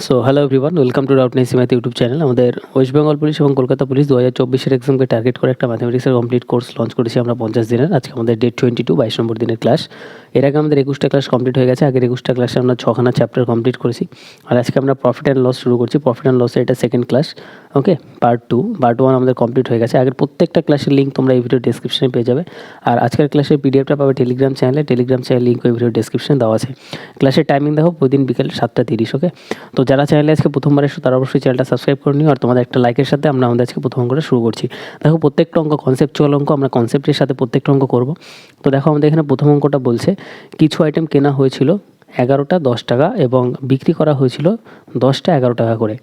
So hello everyone, welcome to doubt নাইসি math YouTube channel. আমাদের West Bengal police এবং Kolkata police 2024-এর এক্সামকে টার্গেট করে একটা ম্যাথামেটিক্সের কমপ্লিট কোর্স লঞ্চ করেছি আমরা 50 দিনের। আজকে আমাদের ডেট 22, 22 নম্বর দিনের ক্লাস। এর আগে আমাদের 21টা ক্লাস কমপ্লিট হয়ে গেছে। আগের 21টা ক্লাসে আমরা 6খানা চ্যাপ্টার কমপ্লিট করেছি। আর আজকে আমরা প্রফিট অ্যান্ড লস শুরু করছি। প্রফিট অ্যান্ড লসের এটা সেকেন্ড ক্লাস। ওকে, পার্ট 1 আমাদের কমপ্লিট হয়ে গেছে। আগের প্রত্যেকটা ক্লাসের লিঙ্ক তোমরা এই ভিডিও ডেসক্রিপশনে পেয়ে যাবে। আর আজকের ক্লাসের পিডিএফটা পাবে টেলিগ্রাম চ্যানেলে লিঙ্ক ওই ভিডিও ডেসক্রিপশনে দেওয়া আছে। ক্লাসের টাইমিং দেখো প্রতিদিন বিকেল 7:30। ওকে, তো যারা চ্যানেলে আজকে প্রথমবার এসো তারা অবশ্যই চ্যানেলটা সাবস্ক্রাইব করে নিও। আর তোমাদের একটা লাইকের সাথে আমরা আমাদের আজকে প্রথম অঙ্কটা শুরু করছি। দেখো প্রত্যেকটা অঙ্ক কনসেপচুয়াল অঙ্ক, আমরা কনসেপ্টের সাথে প্রত্যেকটা অঙ্ক করবো। তো দেখো আমাদের এখানে প্রথম অঙ্কটা বলছে কিছু আইটেম কেনা হয়েছিল 11টা 10 টাকা এবং বিক্রি করা হয়েছিল 10টা 11 টাকা করে।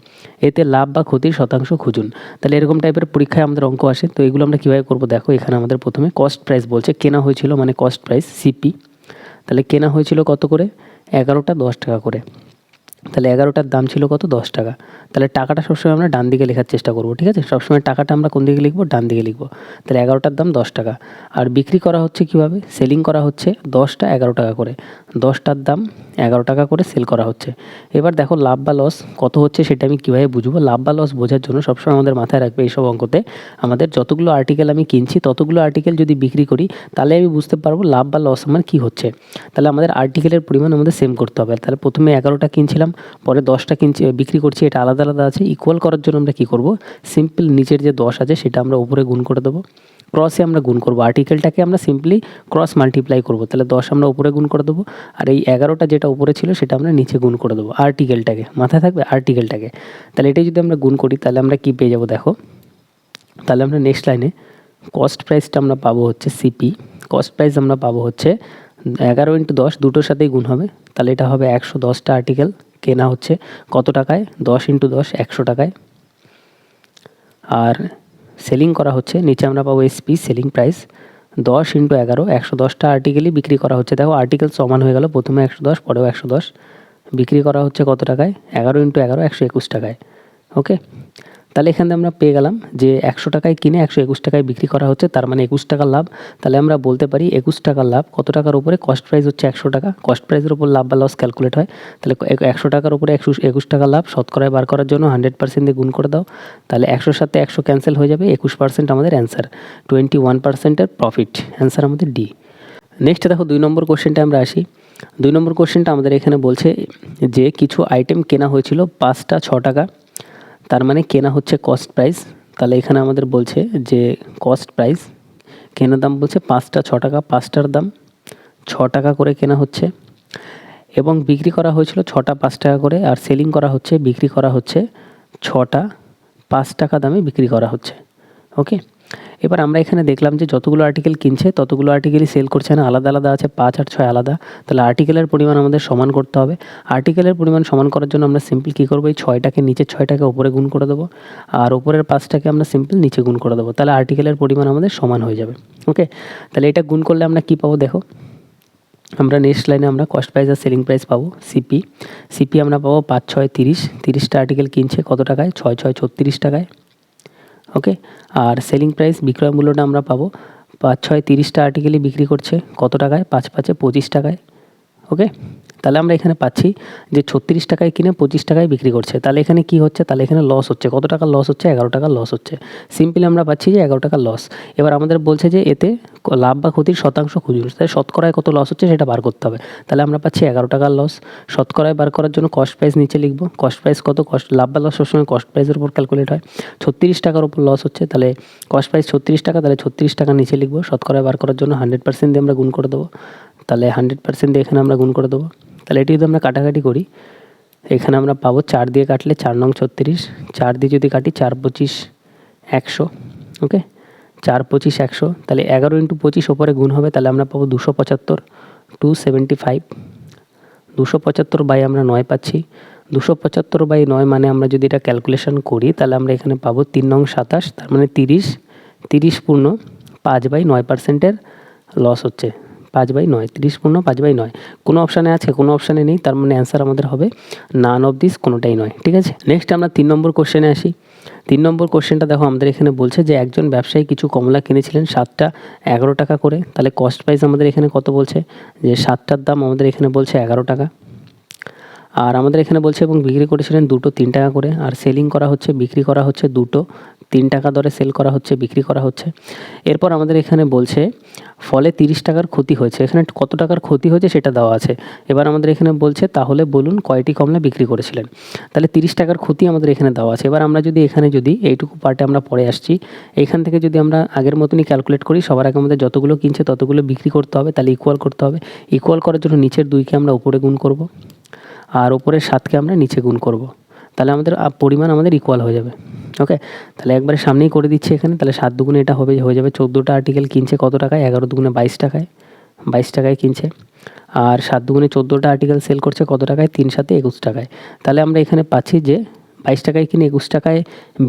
এতে লাভ বা ক্ষতির শতাংশ খুঁজুন। তাহলে এরকম টাইপের পরীক্ষায় আমাদের অঙ্ক আসে। তো এগুলো আমরা কীভাবে করবো দেখো, এখানে আমাদের প্রথমে কস্ট প্রাইস বলছে, কেনা হয়েছিল মানে কস্ট প্রাইস সিপি। তাহলে কেনা হয়েছিল কত করে? 11টা 10 টাকা করে। তাহলে 11টার দাম ছিল কত? 10 টাকা। তাহলে টাকাটা সবসময় আমরা ডান দিকে লেখার চেষ্টা করবো, ঠিক আছে? সবসময় টাকাটা আমরা কোন দিকে লিখবো? ডান দিকে লিখবো। তাহলে 11টার দাম 10 টাকা। আর বিক্রি করা হচ্ছে কীভাবে? সেলিং করা হচ্ছে 10টা 11 টাকা করে। 10টার দাম 11 টাকা করে সেল করা হচ্ছে। এবার দেখো লাভ বা লস কত হচ্ছে সেটা আমি কীভাবে বুঝবো? লাভ বা লস বোঝার জন্য সবসময় আমাদের মাথায় রাখবে এইসব অঙ্কতে আমাদের যতগুলো আর্টিকেল আমি কিনছি ততগুলো আর্টিকেল যদি বিক্রি করি তাহলে আমি বুঝতে পারবো লাভ বা লস আমার কী হচ্ছে। তাহলে আমাদের আর্টিকেলের পরিমাণ আমাদের সেম করতে হবে। তাহলে প্রথমে 11টা কিনছিলাম, পরে 10টা বিক্রি করছি, এটা আলাদা আলাদা আছে। ইকুয়াল করার জন্য আমরা কী করব? সিম্পল নিচের যে 10 আছে সেটা আমরা উপরে গুণ করে দেবো। ক্রসে আমরা গুণ করবো, আর্টিকেলটাকে আমরা সিম্পলি ক্রস মাল্টিপ্লাই করবো। তাহলে 10 আমরা উপরে গুণ করে দেবো, আর এই 11টা যেটা উপরে ছিল সেটা আমরা নিচে গুণ করে দেবো। আর্টিকেলটাকে মাথায় থাকবে, আর্টিকেলটাকে। তাহলে এটাই যদি আমরা গুণ করি তাহলে আমরা কী পেয়ে যাবো দেখো। তাহলে আমরা নেক্সট লাইনে কস্ট প্রাইসটা আমরা পাবো হচ্ছে সিপি। কস্ট প্রাইস আমরা পাবো হচ্ছে 11 × 10, দুটোর সাথেই গুণ হবে। তাহলে এটা হবে 110টা আর্টিকেল কেনা হচ্ছে কত টাকায়? 10 × 10 100 টাকায়। আর সেলিং করা হচ্ছে, নিচে আমরা পাবো এসপি সেলিং প্রাইস 10 × 11 110টা আর্টিকেলই বিক্রি করা হচ্ছে। দেখো আর্টিকেল সমান হয়ে গেল, প্রথমে 110 পরেও 110। বিক্রি করা হচ্ছে কত টাকায়? 11 × 11 121 টাকায়। ওকে, তাহলে এখানে আমরা পেয়ে গেলাম যে 100 টাকায় কিনে 121 টাকায় বিক্রি করা হচ্ছে, তার মানে 21 টাকার লাভ। তাহলে আমরা বলতে পারি 21 টাকার লাভ কত টাকার উপরে? কস্ট প্রাইস হচ্ছে 100 টাকা। কস্ট প্রাইসের উপর লাভ বা লস ক্যালকুলেট হয়। তাহলে 100 টাকার উপরে 21 টাকা লাভ শতকরায় বার করার জন্য 100% দিয়ে গুণ করে দাও। তাহলে 100-র সাথে 100 ক্যান্সেল হয়ে যাবে, 21% আমাদের অ্যান্সার। 21%-এর প্রফিট, অ্যান্সার আমাদের ডি। নেক্সট দেখো 2 নম্বর কোশ্চেনটা আমরা আসি। 2 নম্বর কোশ্চেনটা আমাদের এখানে বলছে যে কিছু আইটেম কেনা হয়েছিল 5টা 6 টাকা, তার মানে কেনা হচ্ছে কস্ট প্রাইস। তাহলে এখানে আমাদের বলছে যে কস্ট প্রাইস কেনার দাম বলছে 5টা 6 টাকা, 5টার দাম 6 টাকা করে কেনা হচ্ছে এবং বিক্রি করা হয়েছিল 6টা 5 টাকা করে। আর সেলিং করা হচ্ছে, বিক্রি করা হচ্ছে 6টা 5 টাকা দামে বিক্রি করা হচ্ছে। ওকে, এবার আমরা এখানে দেখলাম যে যতগুলো আর্টিকেল কিনছে ততগুলো আর্টিকেলই সেল করছে না, আলাদা আলাদা আছে, 5 আর 6 আলাদা। তাহলে আর্টিকেলের পরিমাণ আমাদের সমান করতে হবে। আর্টিকেলের পরিমাণ সমান করার জন্য আমরা সিম্পল কী করবো? এই 6টাকে নিচের 6টাকে উপরে গুণ করে দেবো, আর উপরের 5টাকে আমরা সিম্পল নিচে গুণ করে দেবো। তাহলে আর্টিকেলের পরিমাণ আমাদের সমান হয়ে যাবে। ওকে, তাহলে এটা গুণ করলে আমরা কী পাবো দেখো। আমরা নেক্সট লাইনে আমরা কস্ট প্রাইস আর সেলিং প্রাইস পাবো সিপি। সিপি আমরা পাবো 5 6 30, 30টা আর্টিকেল কিনছে কত টাকায়? 6 6 36 টাকায়। ওকে, আর সেলিং প্রাইস বিক্রয় মূল্যটা আমরা পাবো 5 6 30টা আর্টিকেলই বিক্রি করছে কত টাকায়? 5 5 25 টাকায়। ওকে, তাহলে আমরা এখানে পাচ্ছি যে 36 টাকায় কিনে 25 টাকায় বিক্রি করছে। তাহলে এখানে কি হচ্ছে? তাহলে এখানে লস হচ্ছে। কত টাকা লস হচ্ছে? 11 টাকা লস হচ্ছে। সিম্পলি আমরা পাচ্ছি যে 11 টাকা লস। এবার আমাদের বলছে যে এতে লাভ বা ক্ষতির শতাংশ খুঁজুন। তাহলে শতকরায় কত লস হচ্ছে সেটা বার করতে হবে। তাহলে আমরা পাচ্ছি 11 টাকার লস। শতকরায় বার করার জন্য কস্ট প্রাইস নিচে লিখবো। কস্ট প্রাইস কত? লাভ বা লস সবসময় কস্ট প্রাইসের উপর ক্যালকুলেট হয়। 36 টাকার উপর লস হচ্ছে, তাহলে কস্ট প্রাইস 36 টাকা, তাহলে 36 টাকা নিচে লিখবো। শতকরায় বার করার জন্য 100% দিয়ে আমরা গুণ করে দেবো। তাহলে 100% দিয়ে এখানে আমরা গুণ করে দেবো। তাহলে এটি যদি আমরা কাটাকাটি করি, এখানে আমরা পাবো 4 দিয়ে কাটলে 4 নং 36, 4 দিয়ে যদি কাটি 4 25 100। ওকে, 4 25 100, তাহলে 11 × 25 ওপরে গুণ হবে, তাহলে আমরা পাবো 275, 275। 275 বাই আমরা 9 পাচ্ছি। 275 বাই 9 মানে আমরা যদি এটা ক্যালকুলেশন করি তাহলে আমরা এখানে পাবো 3 নং 27, তার মানে 30, 30 পূর্ণ 5/9%-এর লস হচ্ছে। 5/9, 30 পূর্ণ 5/9। কোনো অপশানে আছে, কোনো অপশানে নেই, তার মানে অ্যান্সার আমাদের হবে নান অফ দিস, কোনোটাই নয়। ঠিক আছে, নেক্সট আমরা 3 নম্বর কোশ্চেনে আসি। 3 নম্বর কোশ্চেনটা দেখো আমাদের এখানে বলছে যে একজন ব্যবসায়ী কিছু কমলা কিনেছিলেন 7টা 11 টাকা করে। তাহলে কস্ট প্রাইস আমাদের এখানে কত বলছে? যে 7টার দাম আমাদের এখানে বলছে 11 টাকা। আর আমাদের এখানে বলছে এবং বিক্রি করেছিলেন দুটো 3 টাকা করে, আর সেলিং করা হচ্ছে, বিক্রি করা হচ্ছে দুটো 3 টাকা দরে সেল করা হচ্ছে, বিক্রি করা হচ্ছে। এরপর আমাদের এখানে বলছে ফলে 30 টাকার ক্ষতি হয়েছে। এখানে কত টাকার ক্ষতি হয়েছে সেটা দেওয়া আছে। এবার আমাদের এখানে বলছে তাহলে বলুন কয়টি কমলা বিক্রি করেছিলেন। তাহলে 30 টাকার ক্ষতি আমাদের এখানে দেওয়া আছে। এবার আমরা যদি এখানে যদি এইটুকু পার্টে আমরা পরে আসছি, এইখান থেকে যদি আমরা আগের মতনই ক্যালকুলেট করি, সবার আগে আমাদের যতগুলো কিনছে ততগুলো বিক্রি করতে হবে, তাহলে ইকুয়াল করতে হবে। ইকুয়াল করার জন্য নিচের 2কে আমরা উপরে গুণ করব, আর উপরের 7কে আমরা নিচে গুণ করব। তাহলে আমাদের পরিমাণ আমাদের ইকুয়াল হয়ে যাবে। ওকে, তাহলে একবারে সামনেই করে দিচ্ছি এখানে। তাহলে 7 দুগুণে এটা হয়ে যাবে 14টা আর্টিকেল কিনছে কত টাকায়, 11 দুগুণে 22 টাকায়, 22 টাকায় কিনছে। আর 7 দুগুণে 14টা আর্টিকেল সেল করছে কত টাকায়, 3 7 21 টাকায়। তাহলে আমরা এখানে পাচ্ছি যে 22 টাকায় কিনে 21 টাকায়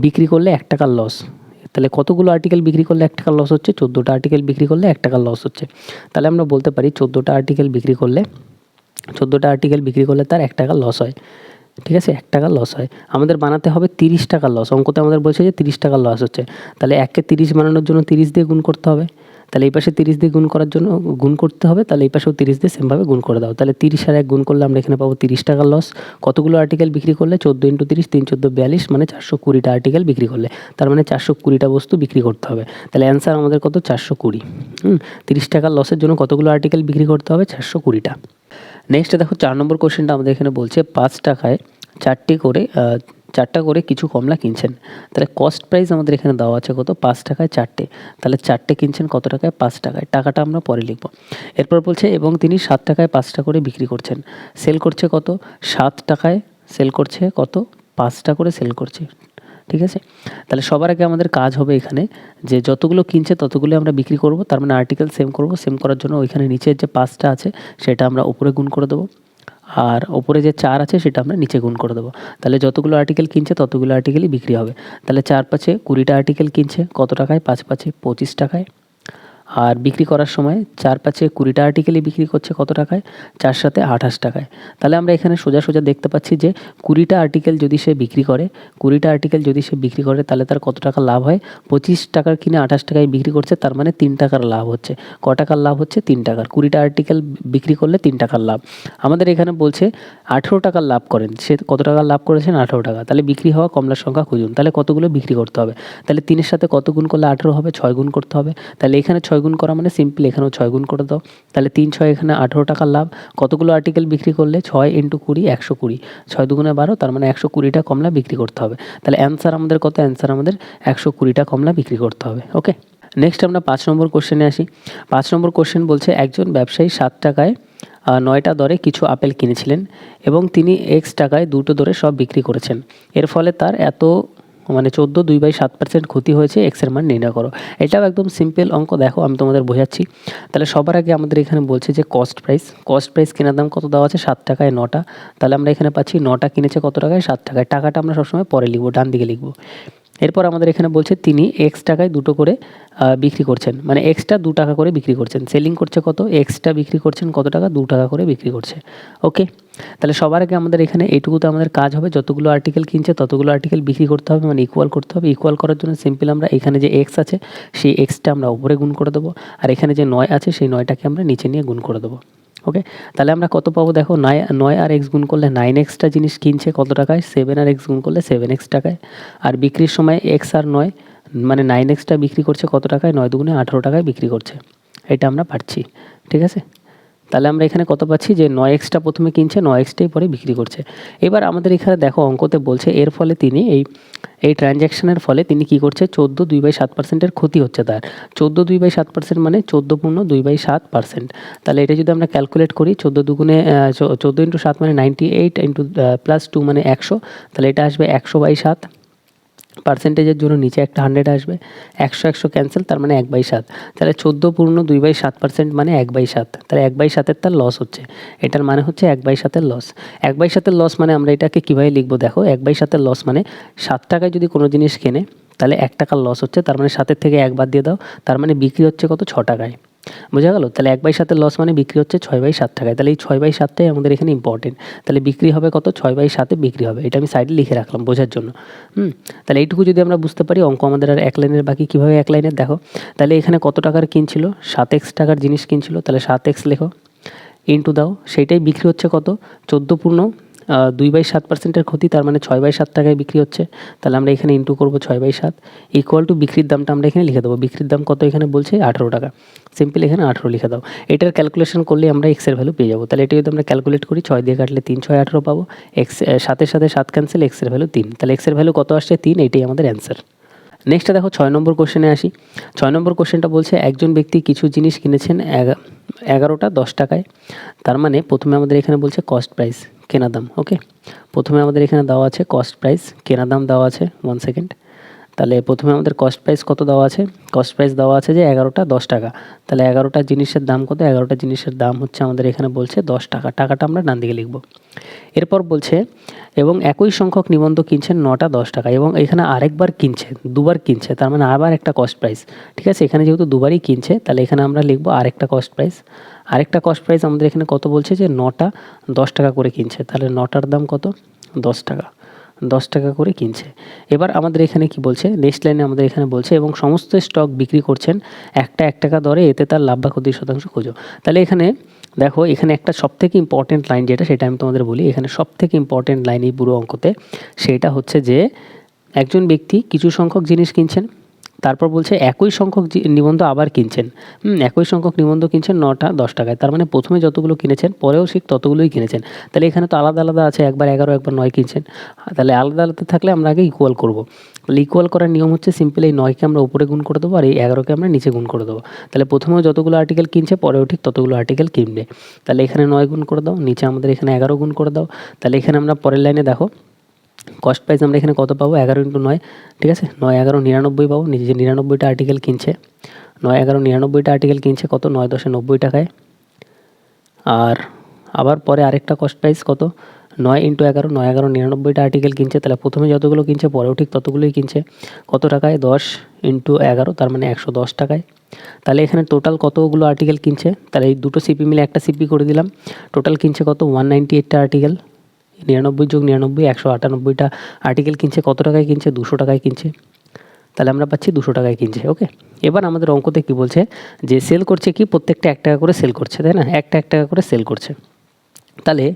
বিক্রি করলে 1 টাকার লস। তাহলে কতগুলো আর্টিকেল বিক্রি করলে 1 টাকার লস হচ্ছে, 14টা আর্টিকেল বিক্রি করলে 1 টাকার লস হচ্ছে। তাহলে আমরা বলতে পারি 14টা আর্টিকেল বিক্রি করলে তার 1 টাকা লস হয়। ঠিক আছে, 1 টাকা লস হয়। আমাদের বানাতে হবে 30 টাকার লস। অঙ্কতে আমাদের বলছে যে 30 টাকার লস হচ্ছে। তাহলে 1কে 30 বানানোর জন্য 30 দিয়ে গুণ করতে হবে। তাহলে এই পাশে 30 দিয়ে গুণ করার জন্য গুণ করতে হবে। তাহলে এই পাশেও 30 দিয়ে সেমভাবে গুণ করে দাও। তাহলে 30 আর 1 গুণ করলে আমরা এখানে পাবো 30 টাকার লস। কতগুলো আর্টিকেল বিক্রি করলে, 14 × 30 3 14 42, মানে 420টা আর্টিকেল বিক্রি করলে। তার মানে 420টা বস্তু বিক্রি করতে হবে। তাহলে অ্যান্সার আমাদের কত, 420। 30 টাকার লসের জন্য কতগুলো আর্টিকেল বিক্রি করতে হবে, 420টা। নেক্সট দেখো 4 নম্বর কোশ্চেনটা আমাদের এখানে বলছে 5 টাকায় 4টা করে কিছু কমলা কিনছেন। তাহলে কস্ট প্রাইস আমাদের এখানে দেওয়া আছে কত, 5 টাকায় 4টে। তাহলে 4টে কিনছেন কত টাকায়, 5 টাকায়। টাকাটা আমরা পরে লিখব। এরপর বলছে এবং তিনি 7 টাকায় 5টা করে বিক্রি করছেন। সেল করছে কত, 7 টাকায় সেল করছে কত, 5টা করে সেল করছে। ঠিক আছে, তাহলে সবার আগে আমাদের কাজ হবে এখানে যে যতগুলো কিনছে ততগুলো আমরা বিক্রি করব। তার মানে আর্টিকেল সেম করব। সেম করার জন্য ওইখানে নিচের যে 5টা আছে সেটা আমরা উপরে গুণ করে দেবো, আর ওপরে যে 4 আছে সেটা আমরা নিচে গুণ করে দেবো। তাহলে যতগুলো আর্টিকেল কিনছে ততগুলো আর্টিকেলই বিক্রি হবে। তাহলে 4 5 20টা আর্টিকেল কিনছে কত টাকায়, 5 5 25 টাকায়। আর বিক্রি করার সময় 4 5 20টা আর্টিকেলই বিক্রি করছে কত টাকায়, 4 7 28 টাকায়। তাহলে আমরা এখানে সোজা দেখতে পাচ্ছি যে 20টা আর্টিকেল যদি সে বিক্রি করে তাহলে তার কত টাকা লাভ হয়, 25 টাকার কিনে 28 টাকায় বিক্রি করছে, তার মানে 3 টাকার লাভ হচ্ছে। ক টাকার লাভ হচ্ছে, 3 টাকার। 20টা আর্টিকেল বিক্রি করলে 3 টাকার লাভ। আমাদের এখানে বলছে 18 টাকার লাভ করেন, সে কত টাকার লাভ করেছেন, 18 টাকা। তাহলে বিক্রি হওয়া কমলার সংখ্যা খুঁজুন। তাহলে কতগুলো বিক্রি করতে হবে, তাহলে 3-এর সাথে কত গুণ করলে 18 হবে, 6 গুণ করতে হবে। তাহলে এখানে 6 গুণ করা মানে সিম্পল, এখানেও 6 গুণ করে দাও। তাহলে 3 6 এখানে 18 টাকার লাভ। কতগুলো আর্টিকেল বিক্রি করলে, 6 × 20 120, 6 দুগুণে 12, তার মানে 120টা কমলা বিক্রি করতে হবে। তাহলে অ্যান্সার আমাদের কত, অ্যান্সার আমাদের 120টা কমলা বিক্রি করতে হবে। ওকে, নেক্সট আমরা 5 নম্বর কোশ্চেনে আসি। 5 নম্বর কোশ্চেন বলছে একজন ব্যবসায়ী 7 টাকায় 9টা দরে কিছু আপেল কিনেছিলেন এবং তিনি X টাকায় 2টো দরে সব বিক্রি করেছেন। এর ফলে তার মানে 14 2/7% ক্ষতি হয়েছে। এক্সের মান নির্ণয় করো। এটাও একদম সিম্পল অঙ্ক। দেখো আমি তোমাদের বোঝাচ্ছি। তাহলে সবার আগে আমাদের এখানে বলছে যে কস্ট প্রাইস কেনার দাম কত দেওয়া আছে, 7 টাকায় 9টা। তাহলে আমরা এখানে পাচ্ছি 9টা কিনেছে কত টাকায়, 7 টাকায়। টাকাটা আমরা সবসময় পরে লিখবো, ডান দিকে লিখবো। এরপর আমাদের এখানে বলছে তিনি X টাকায় 2টো করে বিক্রি করছেন, মানে এক্সটা 2 টাকা করে বিক্রি করছেন। সেলিং করছে কত, এক্সটা বিক্রি করছেন কত টাকা, 2 টাকা করে বিক্রি করছে। ওকে, তাহলে সবার আগে আমাদের এখানে এইটুকুতে আমাদের কাজ হবে, যতগুলো আর্টিকেল কিনছে ততগুলো আর্টিকেল বিক্রি করতে হবে, মানে ইকুয়াল করতে হবে। ইকুয়াল করার জন্য সিম্পল আমরা এখানে যে এক্স আছে সেই এক্সটা আমরা উপরে গুণ করে দেবো, আর এখানে যে 9 আছে সেই 9টাকে আমরা নিচে নিয়ে গুণ করে দেবো। ওকে, তাহলে আমরা কত পাবো, দেখো 9 আর x গুণ করলে 9xটা জিনিস কিনছে কত টাকায়, 7 আর x গুণ করলে 7x টাকায়। আর বিক্রির সময় x আর 9 মানে 9xটা বিক্রি করছে কত টাকায়, 9 দুগুণে 18 টাকায় বিক্রি করছে। এটা আমরা পাচ্ছি। ঠিক আছে, তাহলে আমরা এখানে কত পাচ্ছি যে 9xটা প্রথমে কিনছে, 9xটাই পরে বিক্রি করছে। এবার আমাদের এখানে দেখো অঙ্কতে বলছে এর ফলে তিনি এই ট্রানজ্যাকশনের ফলে তিনি কি করছে, 14 2/7%-এর ক্ষতি হচ্ছে তার। 14 2/7% মানে 14 পূর্ণ 2/7%। তাহলে এটা যদি আমরা ক্যালকুলেট করি, 14 দুগুণে 14 × 7 মানে 98 প্লাস 2 মানে 100। তাহলে এটা আসবে 100/7। পার্সেন্টেজের জন্য নিচে একটা 100 আসবে, 100 ক্যান্সেল, তার মানে 1/7। তাহলে 14 পূর্ণ 2/7% মানে 1/7। তাহলে 1/7-এর তার লস হচ্ছে। এটার মানে হচ্ছে 1/7-এর লস। 1/7-এর লস মানে আমরা এটাকে কীভাবে লিখবো, দেখো 1/7-এর লস মানে 7 টাকায় যদি কোনো জিনিস কেনে তাহলে 1 টাকার লস হচ্ছে, তার মানে 7-এর থেকে 1 বাদ দিয়ে দাও, তার মানে বিক্রি হচ্ছে কত, 6 টাকায়। বোঝা গেল? তাহলে 1/7-এর লস মানে বিক্রি হচ্ছে 6/7 টাকায়। তাহলে এই 6/7টাই আমাদের এখানে ইম্পর্টেন্ট। তাহলে বিক্রি হবে কত, 6/7-এ বিক্রি হবে। এটা আমি সাইডে লিখে রাখলাম বোঝার জন্য। তাহলে এইটুকু যদি আমরা বুঝতে পারি, অঙ্ক আমাদের আর এক লাইনের বাকি। কীভাবে এক লাইনের, দেখো তাহলে এখানে কত টাকার কিনছিল, 7x টাকার জিনিস কিনছিল, তাহলে 7x লেখো, ইন্টু দাও, সেইটাই বিক্রি হচ্ছে কত, 14 পূর্ণ 2/7%-এর ক্ষতি, তার মানে 6/7 টাকায় বিক্রি হচ্ছে। তাহলে আমরা এখানে ইন্টু করবো 6/7 ইকুয়াল টু বিক্রির দামটা আমরা এখানে লিখে দেবো। বিক্রির দাম কত এখানে বলছে 18 টাকা। সিম্পল এখানে 18 লিখে দাও। এটার ক্যালকুলেশন করলে আমরা এক্সের ভ্যালু পেয়ে যাবো। তাহলে এটা যদি আমরা ক্যালকুলেট করি 6 দিয়ে কাটলে 3 6 18 পাবো। এক্স 7-এর সাথে 7 ক্যান্সেল, এক্সের ভ্যালু 3। তাহলে এক্সের ভ্যালু কত আসছে 3, এটাই আমাদের অ্যান্সার। নেক্সট দেখো 6 নম্বর কোশ্চেনে আসি। 6 নম্বর কোশ্চেনটা বলছে একজন ব্যক্তি কিছু জিনিস কিনেছেন 11টা 10 টাকায়। তার মানে প্রথমে আমাদের এখানে বলছে কস্ট প্রাইস, কেনা দাম। ওকে, প্রথমে আমাদের এখানে দেওয়া আছে কস্ট প্রাইস, কেনা দাম দেওয়া আছে। 1 সেকেন্ড। তাহলে প্রথমে আমাদের কস্ট প্রাইস কত দেওয়া আছে? কস্ট প্রাইস দেওয়া আছে যে 11টা 10 টাকা। তাহলে 11টা জিনিসের দাম কত? 11টা জিনিসের দাম হচ্ছে আমাদের এখানে বলছে 10 টাকা। টাকাটা আমরা ডান দিকে লিখব। এরপর বলছে এবং একই সংখ্যক নিবন্ধ কিনছেন 9টা 10 টাকা, এবং এখানে আরেকবার কিনছে, দুবার কিনছে, তার মানে আবার একটা কস্ট প্রাইস। ঠিক আছে, এখানে যেহেতু দুবারই কিনছে তাহলে এখানে আমরা লিখব আরেকটা কস্ট প্রাইস। আরেকটা কস্ট প্রাইস আমাদের এখানে কত বলছে যে 9টা 10 টাকা করে কিনছে। তাহলে 9টার দাম কত? 10 টাকা। 10 টাকা করে কিনছে। এবার আমাদের এখানে কি বলছে, নেক্সট লাইনে আমাদের এখানে বলছে এবং সমস্ত স্টক বিক্রি করছেন একটা 1 টাকা দরে, এতে তার লাভ বা ক্ষতির শতাংশ খোঁজো। তাহলে এখানে দেখো, এখানে একটা সবথেকে ইম্পর্টেন্ট লাইন যেটা, সেটা আমি তোমাদের বলি। এখানে সবথেকে ইম্পর্টেন্ট লাইন এই পুরো অঙ্কতে, সেটা হচ্ছে যে একজন ব্যক্তি কিছু সংখ্যক জিনিস কিনছেন, তারপর বলছে একই সংখ্যক নিবন্ধ আবার কিনছেন। একই সংখ্যক নিবন্ধ কিনছেন 9টা 10 টাকায়। তার মানে প্রথমে যতগুলো কিনেছেন পরেও ঠিক ততগুলোই কিনেছেন। তাহলে এখানে তো আলাদা আলাদা আছে, একবার 11 একবার 9 কিনছেন। তাহলে আলাদা আলাদা থাকলে আমরা আগে ইকুয়াল করব। তাহলে ইকুয়াল করার নিয়ম হচ্ছে সিম্পল, এই 9কে আমরা উপরে গুণ করে দেবো আর এই 11কে আমরা নিচে গুণ করে দেবো। তাহলে প্রথমেও যতগুলো আর্টিকেল কিনছে পরেও ঠিক ততগুলো আর্টিকেল কিনবে। তাহলে এখানে 9 গুণ করে দাও, নিচে আমাদের এখানে 11 গুণ করে দাও। তাহলে এখানে আমরা পরের লাইনে দেখো কস্ট প্রাইস আমরা এখানে কত পাবো? 11 × 9। ঠিক আছে, 9 11 99 পাবো। নিজে যে 99টা আর্টিকেল কিনছে, 9 11 99টা আর্টিকেল কিনছে কত? 9 10 90 টাকায়। আর আবার পরে আরেকটা কস্ট প্রাইস কত? 9 × 11, 9 11 99টা আর্টিকেল কিনছে। তাহলে প্রথমে যতগুলো কিনছে পরেও ঠিক ততগুলোই কিনছে। কত টাকায়? 10 × 11, তার মানে 110 টাকায়। তাহলে এখানে টোটাল কতগুলো আর্টিকেল কিনছে? তাহলে এই দুটো সিপি মিলে একটা সিপি করে দিলাম। টোটাল কিনছে কত? 198টা আর্টিকেল। 99 + 99 198টা আর্টিকেল কিনছে। কত টাকায় কিনছে? 200 টাকায় কিনছে। তাহলে আমরা পাচ্ছি 200 টাকায় কিনছে। ওকে, এবার আমাদের অঙ্কতে কি বলছে যে সেল করছে কি, প্রত্যেকটা 1 টাকা করে সেল করছে, তাই না? একটা 1 টাকা করে সেল করছে। তাহলে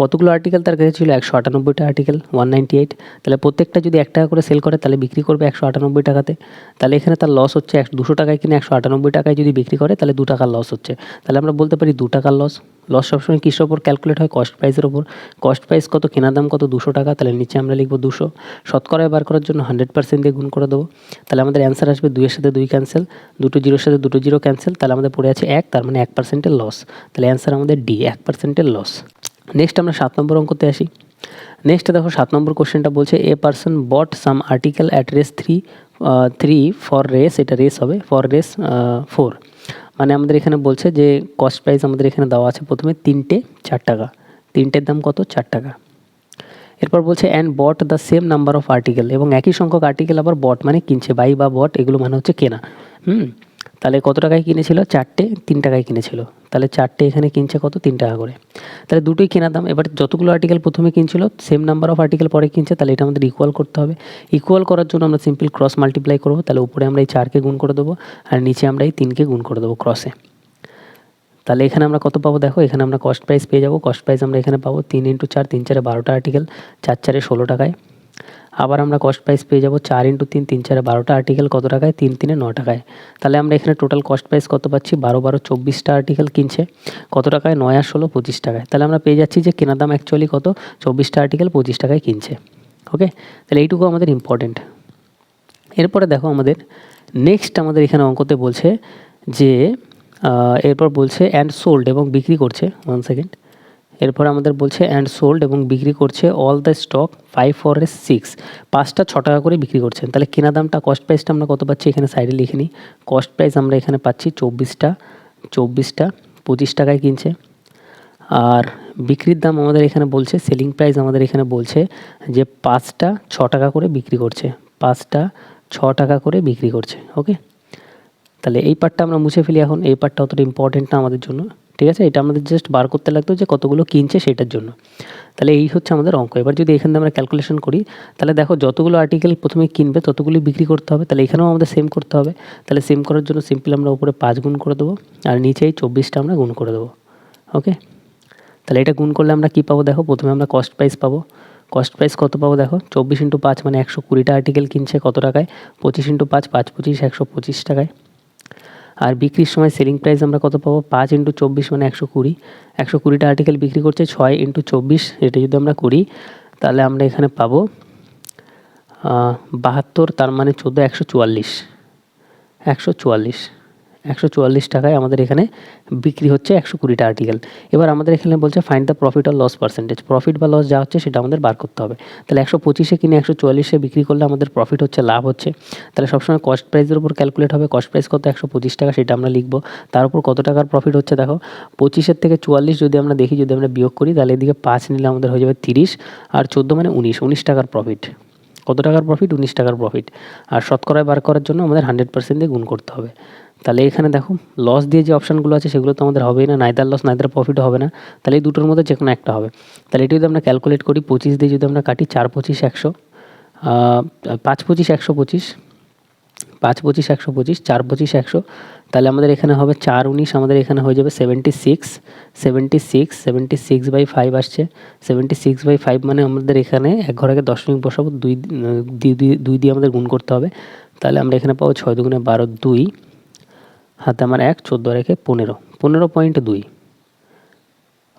কতগুলো আর্টিকেল তার কাছে ছিল? 198টা আর্টিকেল, 198। তাহলে প্রত্যেকটা যদি 1 টাকা করে সেল করে তাহলে বিক্রি করবে 198 টাকাতে। তাহলে এখানে তার লস হচ্ছে 200 টাকায় কিনে 198 টাকায় যদি বিক্রি করে তাহলে 2 টাকার লস হচ্ছে। তাহলে আমরা বলতে পারি 2 টাকার লস। লস সবসময় কিসের ওপর ক্যালকুলেট হয়? কস্ট প্রাইসের ওপর। কস্ট প্রাইস কত? কেনার দাম কত? 200 টাকা। তাহলে নিচে আমরা লিখব 200। শতকরায় বার করার জন্য 100% দিয়ে গুণ করে দেবো। তাহলে আমাদের অ্যান্সার আসবে 2 এর সাথে 2 ক্যান্সেল, দুটো জিরোর সাথে দুটো জিরো ক্যান্সেল। তাহলে আমাদের পড়ে আছে 1, তার মানে 1%-এর লস। তাহলে অ্যান্সার আমাদের ডি, 1%-এর লস। নেক্সট আমরা 7 নম্বর অঙ্কতে আসি। নেক্সট দেখো 7 নম্বর কোশ্চেনটা বলছে a person bought some article at Rs 3 for Rs, এটা রেস হবে, ফর রেস 4। মানে আমাদের এখানে বলছে যে কস্ট প্রাইস আমাদের এখানে দেওয়া আছে প্রথমে 3টে 4 টাকা। 3টের দাম কত? 4 টাকা। এরপর বলছে and bot the same number of article, এবং একই সংখ্যক আর্টিকেল আবার বট মানে কিনছে, বাই বা বট এগুলো মানে হচ্ছে কেনা। তাহলে কত টাকায় কিনেছিল? 4টে 3 টাকায় কিনেছিল। তাহলে 4টে এখানে কিনছে কত? 3 টাকা করে। তাহলে দুটোই কেনা দাম। এবার যতগুলো আর্টিকেল প্রথমে কিনছিল সেম নাম্বার অফ আর্টিকেল পরে কিনছে, তাহলে এটা আমাদের ইকুয়াল করতে হবে। ইকুয়াল করার জন্য আমরা সিম্পল ক্রস মাল্টিপ্লাই করবো। তাহলে উপরে আমরা এই 4কে গুণ করে দেবো আর নিচে আমরা এই 3কে গুণ করে দেবো ক্রসে। তাহলে এখানে আমরা কত পাবো? দেখো এখানে আমরা কস্ট প্রাইস পেয়ে যাবো। কস্ট প্রাইস আমরা এখানে পাবো 3 × 4, 3 4 12টা আর্টিকেল, 4 4 16 টাকায়। আবার আমরা কস্ট প্রাইস পেয়ে যাবো 4 × 3, 3 4 12টা আর্টিকেল, কত টাকায়? 3 3 9 টাকায়। তাহলে আমরা এখানে টোটাল কস্ট প্রাইস কত পাচ্ছি? 12 12 24টা আর্টিকেল কিনছে, কত টাকায়? 9 আর 16 25 টাকায়। তাহলে আমরা পেয়ে যাচ্ছি যে কেনা দাম অ্যাকচুয়ালি কত? 24টা আর্টিকেল 25 টাকায় কিনছে। ওকে, তাহলে এইটুকু আমাদের ইম্পর্টেন্ট। এরপরে দেখো আমাদের নেক্সট আমাদের এখানে অঙ্কতে বলছে যে এরপর বলছে অ্যান্ড সোল্ড, এবং বিক্রি করছে। 1 সেকেন্ড। এরপর আমাদের বলছে অ্যান্ড সোল্ড, এবং বিক্রি করছে অল দ্য স্টক 5 for 6, 5টা 6 টাকা করে বিক্রি করছেন। তাহলে কেনা দামটা, কস্ট প্রাইসটা আমরা কত পাচ্ছি? এখানে সাইডে লিখে নিই। কস্ট প্রাইস আমরা এখানে পাচ্ছি 24টা 25 টাকায় কিনছে। আর বিক্রির দাম আমাদের এখানে বলছে, সেলিং প্রাইস আমাদের এখানে বলছে যে 5টা 6 টাকা করে বিক্রি করছে, 5টা 6 টাকা করে বিক্রি করছে। ওকে, তাহলে এই পার্টটা আমরা মুছে ফেলি এখন। এই পার্টটা অতটা ইম্পর্টেন্ট না আমাদের জন্য। ঠিক আছে, এটা আমাদের জাস্ট বার করতে লাগতো যে কতগুলো কিনছে সেটার জন্য। তাহলে এই হচ্ছে আমাদের অঙ্ক। এবার যদি এখান থেকে আমরা ক্যালকুলেশন করি, তাহলে দেখো যতগুলো আর্টিকেল প্রথমে কিনবে ততগুলি বিক্রি করতে হবে। তাহলে এখানেও আমাদের সেম করতে হবে। তাহলে সেম করার জন্য সিম্পল আমরা উপরে 5 গুণ করে দেবো আর নিচে এই 24টা আমরা গুণ করে দেবো। ওকে, তাহলে এটা গুণ করলে আমরা কী পাবো দেখো, প্রথমে আমরা কস্ট প্রাইস পাবো। কস্ট প্রাইস কত পাবো দেখো, 24 × 5 মানে 120টা আর্টিকেল কিনছে কত টাকায়, 25 × 5 5 25 125 টাকায়। আর বিক্রির সময় সেলিং প্রাইস আমরা কত পাবো, 5 × 24 মানে 120, 120টা আর্টিকেল বিক্রি করছে, 6 × 24 এটা যদি আমরা করি তাহলে আমরা এখানে পাবো 72, তার মানে 14 144, 144 টাকায় আমাদের এখানে বিক্রি হচ্ছে 120টা আর্টিকেল। এবার আমাদের এখানে বলছে ফাইন্ড দ্য প্রফিট আর লস পার্সেন্টেজ, প্রফিট বা লস যা হচ্ছে সেটা আমাদের বার করতে হবে। তাহলে 125-এ কিনে 144-এ বিক্রি করলে আমাদের প্রফিট হচ্ছে, লাভ হচ্ছে। তাহলে সবসময় কস্ট প্রাইসের উপর ক্যালকুলেট হবে, কস্ট প্রাইস কত 125 টাকা সেটা আমরা লিখবো, তার উপর কত টাকার প্রফিট হচ্ছে দেখো 25-এর থেকে 44 যদি আমরা দেখি, যদি আমরা বিয়োগ করি তাহলে এদিকে 5 নিলে আমাদের হয়ে যাবে 30, আর 14 মানে 19 টাকার প্রফিট। কত টাকার প্রফিট, 19 টাকার প্রফিট। আর শতকরায় বার করার জন্য আমাদের 100% দিয়ে গুণ করতে হবে। তাহলে এখানে দেখো লস দিয়ে যে অপশানগুলো আছে সেগুলো তো আমাদের হবেই না, নাইদার লস নাইদার প্রফিটও হবে না, তাহলে এই দুটোর মধ্যে যে কোনো একটা হবে। তাহলে এটি যদি আমরা ক্যালকুলেট করি, 25 দিয়ে যদি আমরা কাটি, 4 25 100, 5 25 125, 5 25 125, 4 25 100, তাহলে আমাদের এখানে হবে 4 19, আমাদের এখানে হয়ে যাবে 76/5 আসছে। 76/5 মানে আমাদের এখানে এক ঘর আগে দশমিক বসাবো, 2 দিয়ে আমাদের গুণ করতে হবে। তাহলে আমরা এখানে পাবো 6 2 12, 2 হাতে আমার 1, 14 রেখে 15, 15.2,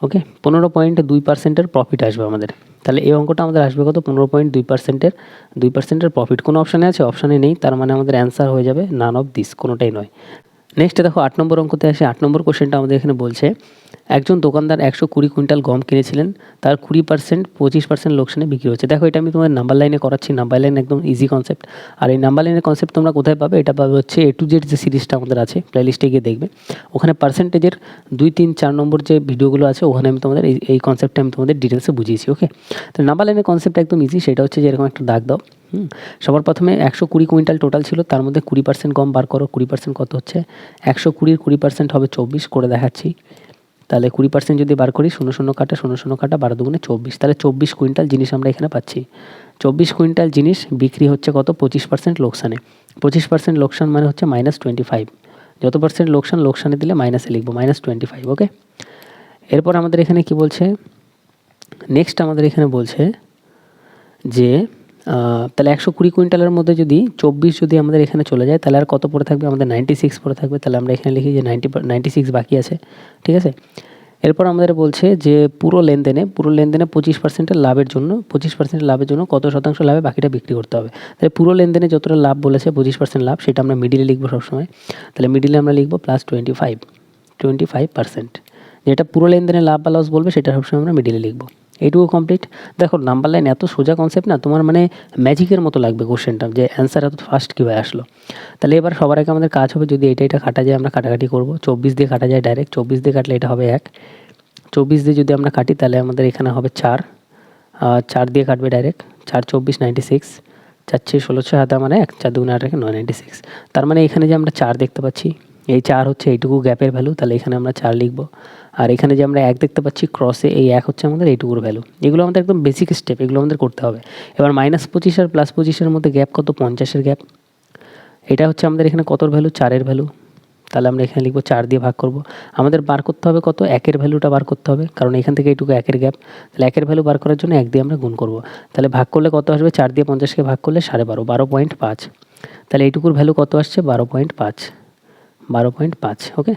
ওকে 15.2%-এর প্রফিট আসবে আমাদের। তাহলে এই অঙ্কটা আমাদের আসবে কত, 15.2%-এর প্রফিট। কোনো অপশানে আছে, অপশানে নেই, তার মানে আমাদের অ্যান্সার হয়ে যাবে নান অফ দিস, কোনোটাই নয়। নেক্সট দেখো 8 নম্বর অঙ্কতে আসে। 8 নম্বর কোশ্চেনটা আমাদের এখানে বলছে, একজন দোকানদার 120 কুইন্টাল গম কিনেছিলেন, তার 20% 25% লোকসানে বিক্রি হচ্ছে। দেখো এটা আমি তোমাদের নাম্বার লাইনে করাচ্ছি, নাম্বার লাইন একদম ইজি কনসেপ্ট। আর এই নাম্বার লাইনের কনসেপ্ট তোমরা কোথায় পাবে, এটা পাবে হচ্ছে A to Z যে সিরিজটা আমাদের আছে, প্লেলিস্টে গিয়ে দেখবে, ওখানে পার্সেন্টেজের 2 3 4 নম্বর যে ভিডিওগুলো আছে, ওখানে আমি তোমাদের এই কনসেপ্টটা আমি তোমাদের ডিটেলসে বুঝিয়েছি। ওকে, তো নাম্বার লাইনের কনসেপ্ট একদম ইজি, সেটা হচ্ছে যে এরকম একটা দাগ দাও। সবার প্রথমে 120 কুইন্টাল টোটাল ছিল, তার মধ্যে 20% গম বার করো। 20% কত হচ্ছে, 120-র 20% হবে 24, করে দেখাচ্ছি। তাহলে 20% যদি বার করি, 0 0 কাটা 0 0 কাটা, 12 দুগুণে 24, তাহলে 24 কুইন্টাল জিনিস আমরা এখানে পাচ্ছি। 24 কুইন্টাল জিনিস বিক্রি হচ্ছে কত, 25% লোকসানে। 25% লোকসান মানে হচ্ছে -25, যত পার্সেন্ট লোকসান, লোকসানে দিলে মাইনাসে লিখবো, -25। ওকে, এরপর আমাদের এখানে কি বলছে, নেক্সট আমাদের এখানে বলছে যে তাহলে 120 কুইন্টালের মধ্যে যদি 24 যদি আমাদের এখানে চলে যায়, তাহলে আর কত পড়ে থাকবে, আমাদের 96 পড়ে থাকবে। তাহলে আমরা এখানে লিখি যে 96 বাকি আছে, ঠিক আছে। এরপর আমাদের বলছে যে পুরো লেনদেনে 25%-এর লাভের জন্য 25% লাভের জন্য কত শতাংশ লাভে বাকিটা বিক্রি করতে হবে। তাহলে পুরো লেনদেনে যতটা লাভ বলেছে 25% লাভ, সেটা আমরা মিডিলে লিখবো সবসময়। তাহলে মিডিলে আমরা লিখবো +25%, যেটা পুরো লেনদেনে লাভ বা লস বলবে সেটা সবসময় আমরা মিডিলে লিখবো। এইটুকু কমপ্লিট। দেখো নাম্বার লাইন এত সোজা কনসেপ্ট না, তোমার মানে ম্যাজিকের মতো লাগবে কোশ্চেনটা, যে অ্যান্সার এত ফাস্ট কীভাবে আসলো। তাহলে এবার সবার আগে আমাদের কাজ হবে, যদি এটা কাটা যায় আমরা কাটাকাটি করবো। 24 দিয়ে কাটা যায় ডাইরেক্ট, 24 দিয়ে কাটলে এটা হবে 1, 24 দিয়ে যদি আমরা কাটি তাহলে আমাদের এখানে হবে 4, 4 দিয়ে কাটবে ডাইরেক্ট, 4 24 96, 4 6 16 হাতে আমার 1, 4 2 8 9 96। তার মানে এখানে যে আমরা 4 দেখতে পাচ্ছি, এই 4 হচ্ছে এইটুকু গ্যাপের ভ্যালু, তাহলে এখানে আমরা 4 লিখবো। আর এখানে যে আমরা 1 দেখতে পাচ্ছি ক্রসে, এই 1 হচ্ছে আমাদের এইটুকুর ভ্যালু। এগুলো আমাদের একদম বেসিক স্টেপ, এগুলো আমাদের করতে হবে। এবার -25 আর +25-এর মধ্যে গ্যাপ কত, 50-এর গ্যাপ। এটা হচ্ছে আমাদের এখানে কতর ভ্যালু, 4-এর ভ্যালু। তাহলে আমরা এখানে লিখবো 4 দিয়ে ভাগ করব। আমাদের বার করতে হবে কত, 1-এর ভ্যালুটা বার করতে হবে, কারণ এখান থেকে এইটুকু 1-এর গ্যাপ। তাহলে 1-এর ভ্যালু বার করার জন্য 1 দিয়ে আমরা গুণ করব। তাহলে ভাগ করলে কত আসবে, 4 দিয়ে 50-কে ভাগ করলে 12.5, 12.5। তাহলে এইটুকুর ভ্যালু কত আসছে, 12.5, 12.5। ওকে,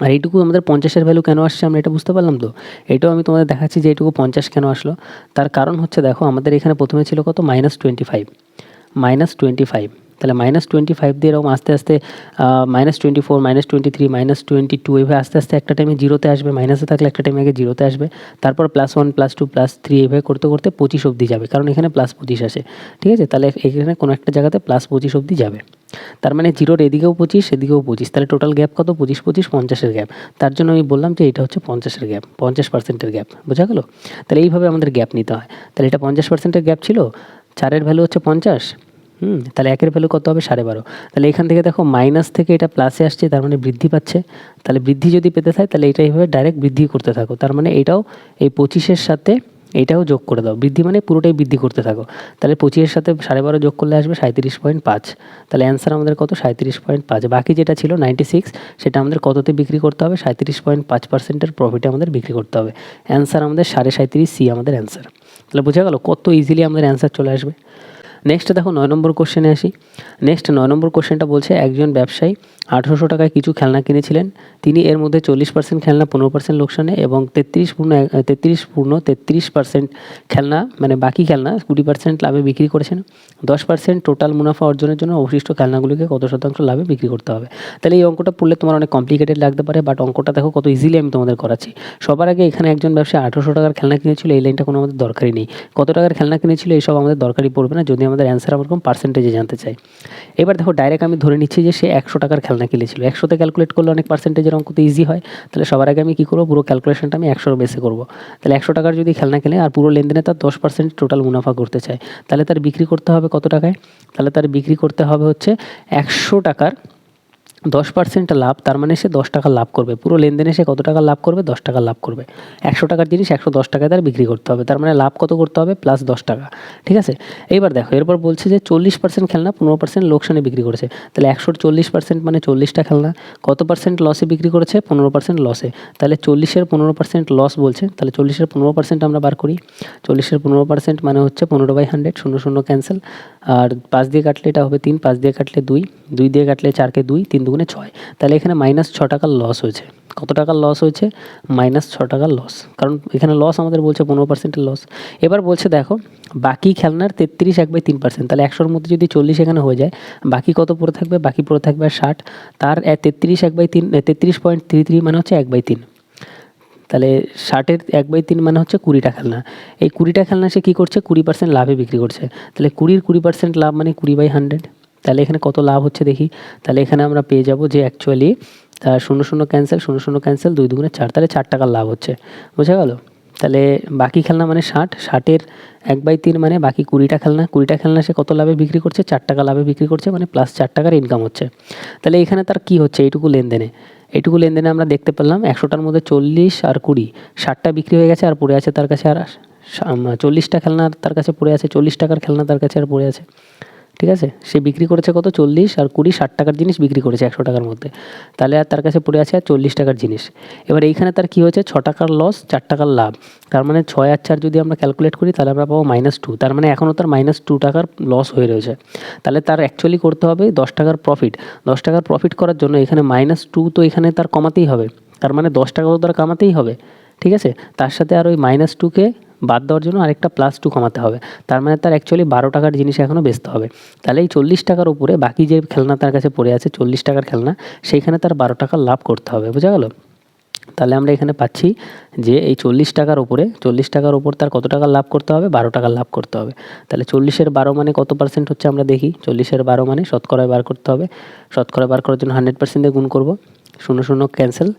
আর এইটুকু আমাদের 50-এর ভ্যালু কেন আসছে আমরা এটা বুঝতে পারলাম তো। এটাও আমি তোমাদের দেখাচ্ছি যে এইটুকু 50 কেন আসলো। তার কারণ হচ্ছে দেখো আমাদের এখানে প্রথমে ছিল কত, -25, -25। তাহলে -25 দিয়ে এরকম আস্তে আস্তে -24, -23, -22, এইভাবে আস্তে আস্তে একটা টাইমে জিরোতে আসবে, মাইনাসে থাকলে একটা টাইমে আগে জিরোতে আসবে, তারপর +1 +2 +3 এইভাবে করতে করতে 25 অবধি যাবে, কারণ এখানে +25 আসে, ঠিক আছে। তাহলে এখানে কোনো একটা জায়গাতে +25 অবধি যাবে, তার মানে জিরোর এদিকেও 25 এদিকেও 25, তাহলে টোটাল গ্যাপ কত, 25 25 50-এর গ্যাপ। তার জন্য আমি বললাম যে এটা হচ্ছে 50-এর গ্যাপ, 50%-এর গ্যাপ, বোঝা গেল। তাহলে এইভাবে আমাদের গ্যাপ নিতে হয়। তাহলে এটা 50%-এর গ্যাপ ছিল, 4-এর ভ্যালু হচ্ছে 50, তাহলে 1-এর ভ্যালু কত হবে, 12.5। তাহলে এখান থেকে দেখো মাইনাস থেকে এটা প্লাসে আসছে, তার মানে বৃদ্ধি পাচ্ছে। তাহলে বৃদ্ধি যদি পেতে থাকে তাহলে এটা এইভাবে ডাইরেক্ট বৃদ্ধি করতে থাকো, তার মানে এটাও এই 25-এর সাথে এইটাও যোগ করে দাও, বৃদ্ধি মানে পুরোটাই বৃদ্ধি করতে থাকো। তাহলে 25-এর সাথে 12.5 যোগ করলে আসবে 37.5। তাহলে অ্যান্সার আমাদের কত? 37.5। বাকি যেটা ছিল 96, সেটা আমাদের কততে বিক্রি করতে হবে? 37.5%-এর প্রফিটে আমাদের বিক্রি করতে হবে। অ্যান্সার আমাদের 37.5 সি আমাদের অ্যান্সার। তাহলে বোঝা গেল কত ইজিলি আমাদের অ্যান্সার চলে আসবে। নেক্সট দেখো 9 নম্বর কোশ্চেনে আসি। নেক্সট 9 নম্বর কোশ্চেনটা বলছে, একজন ব্যবসায়ী 1800 টাকায় কিছু খেলনা কিনেছিলেন। তিনি এর মধ্যে 40% খেলনা 15% লোকসানে এবং 33% খেলনা মানে বাকি খেলনা 20% লাভে বিক্রি করেছেন। 10% টোটাল মুনাফা অর্জনের জন্য অবশিষ্ট খেলনাগুলিকে কত শতাংশ লাভে বিক্রি করতে হবে? তাহলে এই অঙ্কটা পড়লে তোমার অনেক কমপ্লিকেটেড লাগতে পারে, বাট অঙ্কটা দেখো কত ইজিলি আমি তোমাদের করাচ্ছি। সবার আগে এখানে একজন ব্যবসায়ী 1800 টাকার খেলনা কিনেছিল, এই লাইনটা কোনো আমাদের দরকারই নেই। কত টাকার খেলনা কিনেছিল এইসব আমাদের দরকারই পড়বে না, যদি আমাদের অ্যান্সার আমরা কোনো পার্সেন্টেজে জানতে চাই। এবার দেখো ডাইরেক্ট আমি ধরে নিচ্ছি যে সে 100 টাকার খেলনা কিনেছিল। 100তে ক্যালকুলেট করলে অনেক পার্সেন্টেজের অঙ্ক তো ইজি হয়। তাহলে সবার আগে আমি কী করবো? পুরো ক্যালকুলেশনটা আমি 100 বেসে করবো। তাহলে 100 টাকার যদি খেলনা কেনে আর পুরো লেনদেনে তার 10% টোটাল মুনাফা করতে চায়, তাহলে তার বিক্রি করতে হবে কত টাকায়? তাহলে তার বিক্রি করতে হবে হচ্ছে 100 টাকার 10% লাভ, তার মানে সে 10 টাকা লাভ করবে। পুরো লেনদেনে সে কত টাকা লাভ করবে? 10 টাকা লাভ করবে। 100 টাকার জিনিস 110 টাকায় তার বিক্রি করতে হবে, তার মানে লাভ কত করতে হবে? প্লাস 10 টাকা। ঠিক আছে, এইবার দেখো এরপর বলছে যে 40% খেলনা 15% লোকসানে বিক্রি করেছে। তাহলে 100-র 40% মানে 40টা খেলনা কত পার্সেন্ট লসে বিক্রি করেছে? 15% লসে। তাহলে 40-এর 15% লস বলছে, তাহলে 40-এর 15% আমরা বার করি। 40-এর 15% মানে হচ্ছে 15/100, 0 0 ক্যান্সেল, আর 5 দিয়ে কাটলে এটা হবে 3, 5 দিয়ে কাটলে 2, 2 দিয়ে কাটলে 4কে 2, 3 দুগুণে 6। তাহলে এখানে -6 টাকার লস হয়েছে। কত টাকার লস হয়েছে? -6 টাকার লস, কারণ এখানে লস আমাদের বলছে 15%-এর লস। এবার বলছে দেখো বাকি খেলনার 33/3%, তাহলে 100-র মধ্যে যদি 40 এখানে হয়ে যায়, বাকি কত পড়ে থাকবে? বাকি পড়ে থাকবে 60। তার 33/3 33.33 মানে হচ্ছে 1/3। তাহলে 60-এর 1/3 মানে হচ্ছে 20টা খেলনা। এই 20টা খেলনা সে কী করছে? 20% লাভে বিক্রি করছে। তাহলে 20-র 20% লাভ মানে 20/100। তাহলে এখানে কত লাভ হচ্ছে দেখি। তাহলে এখানে আমরা পেয়ে যাব যে অ্যাকচুয়ালি 0 0 ক্যান্সেল, 0 0 ক্যান্সেল, 2 দুগুণে 4, তাহলে 4 টাকার লাভ হচ্ছে। বোঝা গেল? তাহলে বাকি খেলনা মানে 60, 60-এর 1/3 মানে বাকি 20টা খেলনা, 20টা খেলনা সে কত লাভে বিক্রি করছে? 4 টাকা লাভে বিক্রি করছে, মানে প্লাস 4 টাকার ইনকাম হচ্ছে। তাহলে এখানে তার কী হচ্ছে? এইটুকু লেনদেনে আমরা দেখতে পেলাম 100টার মধ্যে 40 আর 20, 60টা বিক্রি হয়ে গেছে আর পড়ে আছে তার কাছে আর 40টা খেলনা তার কাছে পড়ে আছে, 40 টাকার খেলনা তার কাছে আর পড়ে আছে। ঠিক আছে, সে বিক্রি করেছে কত? 40 আর 20, 60 টাকার জিনিস বিক্রি করেছে 100 টাকার মধ্যে। তাহলে আর তার কাছে পড়ে আছে আর 40 টাকার জিনিস। এবার এইখানে তার কী হয়েছে? 6 টাকার লস, 4 টাকার লাভ। তার মানে 6 আর 4 যদি আমরা ক্যালকুলেট করি তাহলে আমরা পাবো -2। তার মানে এখনও তার -2 টাকার লস হয়ে রয়েছে। তাহলে তার অ্যাকচুয়ালি করতে হবে 10 টাকার প্রফিট। 10 টাকার প্রফিট করার জন্য এখানে -2 তো এখানে তার কমাতেই হবে। তার মানে 10 টাকা তো তার কামাতেই হবে। ঠিক আছে, তার সাথে আর ওই -2কে বাদ দেওয়ার জন্য আরেকটা +2 কমাতে হবে। তার মানে তার অ্যাকচুয়ালি 12 টাকার জিনিস এখনও বেচতে হবে। তাহলে এই 40 টাকার উপরে বাকি যে খেলনা তার কাছে পড়ে আছে 40 টাকার খেলনা, সেইখানে তার 12 টাকা লাভ করতে হবে। বোঝা গেল? তাহলে আমরা এখানে পাচ্ছি যে এই 40 টাকার ওপর তার কত টাকা লাভ করতে হবে? 12 টাকা লাভ করতে হবে। তাহলে 40-এর 12 মানে কত পার্সেন্ট হচ্ছে আমরা দেখি। 40-এর 12 মানে শতকরায় বার করতে হবে। শতকরায় বার করার জন্য 100% দিয়ে গুণ করব। 0 0 ক্যান্সেল,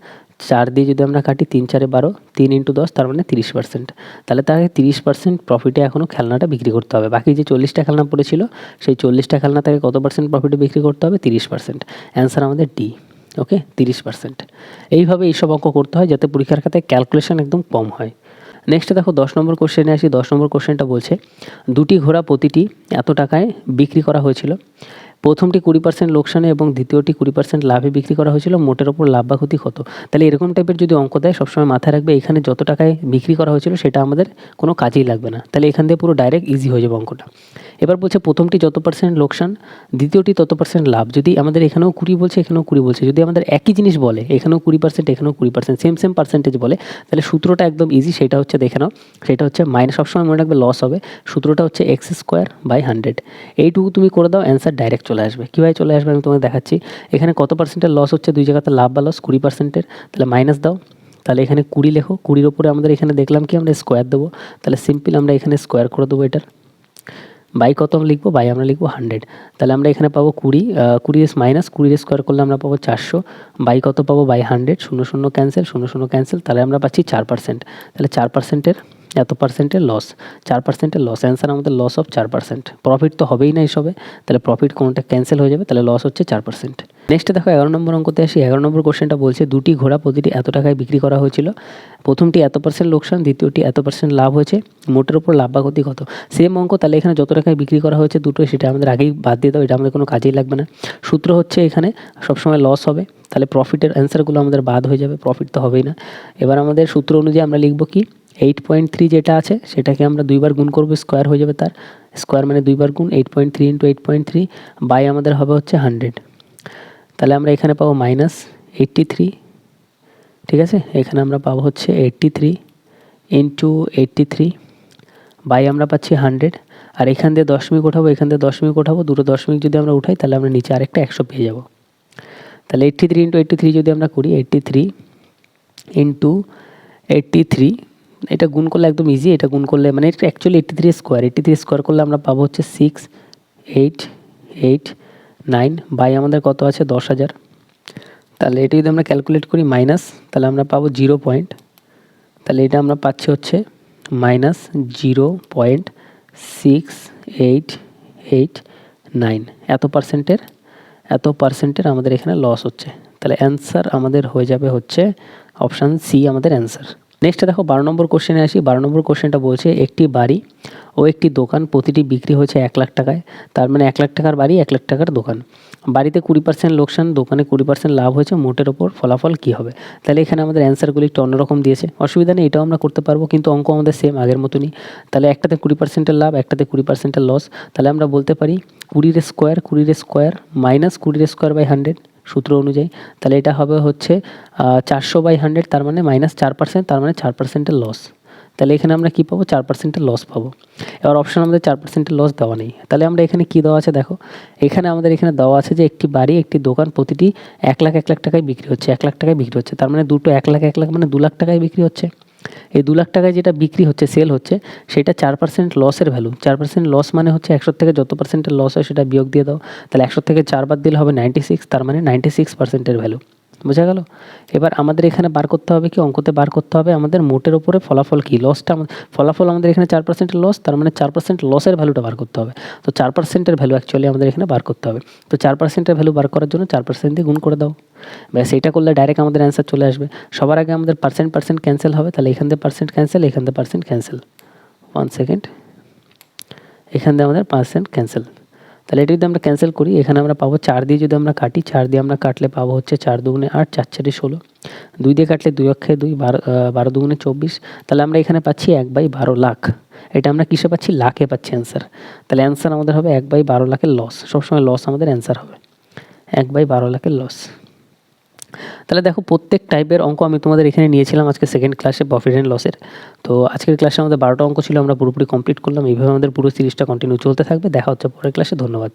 4 দিয়ে যদি আমরা কাটি 3 4 12, 3 × 10 তার মানে 30%। তাহলে তাকে 30% প্রফিটে এখনও খেলনাটা বিক্রি করতে হবে। বাকি যে 40টা খেলনা পড়েছিল সেই 40টা খেলনা তাকে কত পার্সেন্ট প্রফিটে বিক্রি করতে হবে? 30%। অ্যান্সার আমাদের ডি। ওকে, 30%। এইভাবে এইসব অঙ্ক করতে হয় যাতে পরীক্ষার খাতায় ক্যালকুলেশন একদম কম হয়। নেক্সট দেখো 10 নম্বর কোশ্চেনে আসি। 10 নম্বর কোশ্চেনটা বলছে, দুটি ঘোড়া প্রতিটি এত টাকায় বিক্রি করা হয়েছিল। প্রথমটি 20% লোকসানে এবং দ্বিতীয়টি 20% লাভে বিক্রি করা হয়েছিল। মোটের ওপর লাভ বা ক্ষতি কত? তাহলে এরকম টাইপের যদি অঙ্ক দেয় সবসময় মাথায় রাখবে এখানে যত টাকায় বিক্রি করা হয়েছিল সেটা আমাদের কোনো কাজেই লাগবে না। তাহলে এখান থেকে পুরো ডাইরেক্ট ইজি হয়ে যাবে অঙ্কটা। এবার বলছে প্রথমটি যত পার্সেন্ট লোকসান, দ্বিতীয়টি তত পার্সেন্ট লাভ। যদি আমাদের এখানেও 20 বলছে, এখানেও 20 বলছে, যদি আমাদের একই জিনিস বলে এখানেও 20% এখানেও 20%, সেম পার্সেন্টেজ বলে, তাহলে সূত্রটা একদম ইজি। সেটা হচ্ছে দেখে নাও, সেটা হচ্ছে সবসময় মনে রাখবে লস হবে। সূত্রটা হচ্ছে x²/100। এইটুকু তুমি করে দাও, অ্যান্সার ডাইরেক্ট চলে আসবে। কীভাবে চলে আসবে আমি তোমাকে দেখাচ্ছি। এখানে কত পার্সেন্টের লস হচ্ছে? দুই জায়গাতে লাভ বা লস 20%-এর, তাহলে মাইনাস দাও। তাহলে এখানে 20 লেখো, 20-র ওপরে আমাদের এখানে দেখলাম কি আমরা স্কোয়ার দেবো। তাহলে সিম্পল আমরা এখানে স্কোয়ার করে দেবো এটার। বাই কত আমরা লিখবো? বাই আমরা লিখবো 100। তাহলে আমরা এখানে পাবো 20 মাইনাস 20 স্কোয়ার করলে আমরা পাবো 400। বাই কত পাবো? বাই 100। 0 0 ক্যান্সেল, 0 0 ক্যান্সেল, তাহলে আমরা পাচ্ছি 4%। তাহলে 4%-এর এত পার্সেন্টের লস, 4%-এর লস। অ্যান্সার আমাদের লস অফ 4%। প্রফিট তো হবেই না এসবে, তাহলে প্রফিট কোনটা ক্যান্সেল হয়ে যাবে, তাহলে লস হচ্ছে 4%। নেক্সটে দেখো 11 নম্বর অঙ্কতে আসি। 11 নম্বর কোশ্চেনটা বলছে দুটি ঘোড়া প্রতিটি এত টাকায় বিক্রি করা হয়েছিল। প্রথমটি এত % লোকসান, দ্বিতীয়টি এত % লাভ হয়েছে, মোটের উপর লাভ বা ক্ষতি কত? সেম অঙ্ক, তাহলে এখানে যত টাকায় বিক্রি করা হয়েছে দুটোই, সেটা আমাদের আগেই বাদ দিয়ে দাও, এটা আমাদের কোনো কাজেই লাগবে না। সূত্র হচ্ছে এখানে সবসময় লস হবে, তাহলে প্রফিটের অ্যান্সারগুলো আমাদের বাদ হয়ে যাবে, প্রফিট তো হবেই না। এবার আমাদের সূত্র অনুযায়ী আমরা লিখব কি, 8.3 যেটা আছে সেটাকে আমরা 2 বার গুণ করবো, স্কোয়ার হয়ে যাবে তার, স্কোয়ার মানে 2 বার গুণ, 8.3 × 8.3 বাই আমাদের হবে হচ্ছে 100। তাহলে আমরা এখানে পাবো -83, ঠিক আছে। এখানে আমরা পাবো হচ্ছে 83 × 83 বাই আমরা পাচ্ছি 100। আর এখান দিয়ে দশমিক ওঠাবো, এখান দিয়ে দশমিক ওঠাবো, দুটো দশমিক যদি আমরা উঠাই তাহলে আমরা নিচে আরেকটা 100 পেয়ে যাব। তাহলে 83 × 83 যদি আমরা করি, 83 × 83, এটা গুণ করলে একদম ইজি, এটা গুণ করলে মানে এটা অ্যাকচুয়ালি 83 স্কোয়ার, 83 স্কোয়ার করলে আমরা পাবো হচ্ছে 6889 বাই আমাদের কত আছে 10,000। তাহলে এটা যদি আমরা ক্যালকুলেট করি মাইনাস, তাহলে আমরা পাবো 0 পয়েন্ট, তাহলে এটা আমরা পাচ্ছি হচ্ছে -0.6889, এত পার্সেন্টের আমাদের এখানে লস হচ্ছে। তাহলে অ্যান্সার আমাদের হয়ে যাবে হচ্ছে অপশান সি আমাদের অ্যান্সার। নেক্সট দেখো 12 নম্বর কোশ্চেনে আসি। 12 নম্বর কোশ্চেনটা বলছে একটি বাড়ি ও একটি দোকান প্রতিটি বিক্রি হয়েছে 1 লাখ টাকায়। তার মানে 1 লাখ টাকার বাড়ি, 1 লাখ টাকার দোকান। বাড়িতে 20% লোকসান, দোকানে 20% লাভ হয়েছে, মোটের ওপর ফলাফল কী হবে? তাহলে এখানে আমাদের অ্যান্সারগুলি একটু অন্যরকম দিয়েছে, অসুবিধা নেই, এটাও আমরা করতে পারবো, কিন্তু অঙ্ক আমাদের সেম আগের মতনই। তাহলে একটাতে 20%-এর লাভ, একটাতে 20%-এর লস। তাহলে আমরা বলতে পারি 20 স্কোয়ার মাইনাস 20 স্কোয়ার বাই 100 সূত্র অনুযায়ী। তাহলে এটা হবে হচ্ছে 400/100, তার মানে -4%, তার মানে 4%-এর লস। তাহলে এখানে আমরা কী পাবো, 4%-এর লস পাবো। এবার অপশান আমাদের 4%-এর লস দেওয়া নেই। তাহলে আমরা এখানে কী দেওয়া আছে দেখো, এখানে আমাদের এখানে দেওয়া আছে যে একটি বাড়ি একটি দোকান প্রতিটি 1 লাখ টাকায় বিক্রি হচ্ছে, 1 লাখ টাকায় বিক্রি হচ্ছে, তার মানে দুটো 1 লাখ মানে 2 লাখ টাকায় বিক্রি হচ্ছে। এই 2 লাখ টাকায় যেটা বিক্রি হচ্ছে, সেল হচ্ছে, সেটা 4% লসের ভ্যালু। 4% লস মানে হচ্ছে 100 থেকে যত পার্সেন্টের লস হয় সেটা বিয়োগ দিয়ে দাও। তাহলে 100 থেকে 4 বাদ দিলে হবে 96, তার মানে 96%-এর ভ্যালু। বোঝা গেল? এবার আমাদের এখানে বার করতে হবে কি, অঙ্কতে বার করতে হবে আমাদের মোটের উপরে ফলাফল কী, লসটা ফলাফল আমাদের এখানে 4%-এর লস, তার মানে 4% লসের ভ্যালুটা বার করতে হবে। তো 4%-এর ভ্যালু অ্যাকচুয়ালি আমাদের এখানে বার করতে হবে। তো 4%-এর ভ্যালু বার করার জন্য 4% দিয়ে গুণ করে দাও, ব্যাস। এইটা করলে ডাইরেক্ট আমাদের অ্যান্সার চলে আসবে। সবার আগে আমাদের পার্সেন্ট ক্যান্সেল হবে, তাহলে এখান দিয়ে পার্সেন্ট ক্যান্সেল, এখান দিয়ে পার্সেন্ট ক্যান্সেল, 1 সেকেন্ড, এখান দিয়ে আমাদের পার্সেন্ট ক্যান্সেল। তাহলে এটা যদি আমরা ক্যান্সেল করি, এখানে আমরা পাবো 4 দিয়ে যদি আমরা কাটি, 4 দিয়ে আমরা কাটলে পাবো হচ্ছে 4 দুগুণে 8, 4 4 16, 2 দিয়ে কাটলে 2 অক্ষে 2, 12 দুগুণে 24। তাহলে আমরা এখানে পাচ্ছি 1/12 লাখ। এটা আমরা কিসে পাচ্ছি, লাখে পাচ্ছি অ্যান্সার। তাহলে অ্যান্সার আমাদের হবে 1/12 লাখের লস। সবসময় লস আমাদের অ্যান্সার হবে, 1/12 লাখের লস। তাহলে দেখো প্রত্যেক টাইপের অঙ্ক আমি তোমাদের এখানে নিয়েছিলাম আজকে সেকেন্ড ক্লাসে, প্রফিট অ্যান্ড লসের। তো আজকের ক্লাসে আমাদের 12টা অঙ্ক ছিল, আমরা পুরোপুরি কমপ্লিট করলাম। এইভাবে আমাদের পুরো সিরিজটা কন্টিনিউ চলতে থাকবে। দেখা হচ্ছে পরের ক্লাসে। ধন্যবাদ।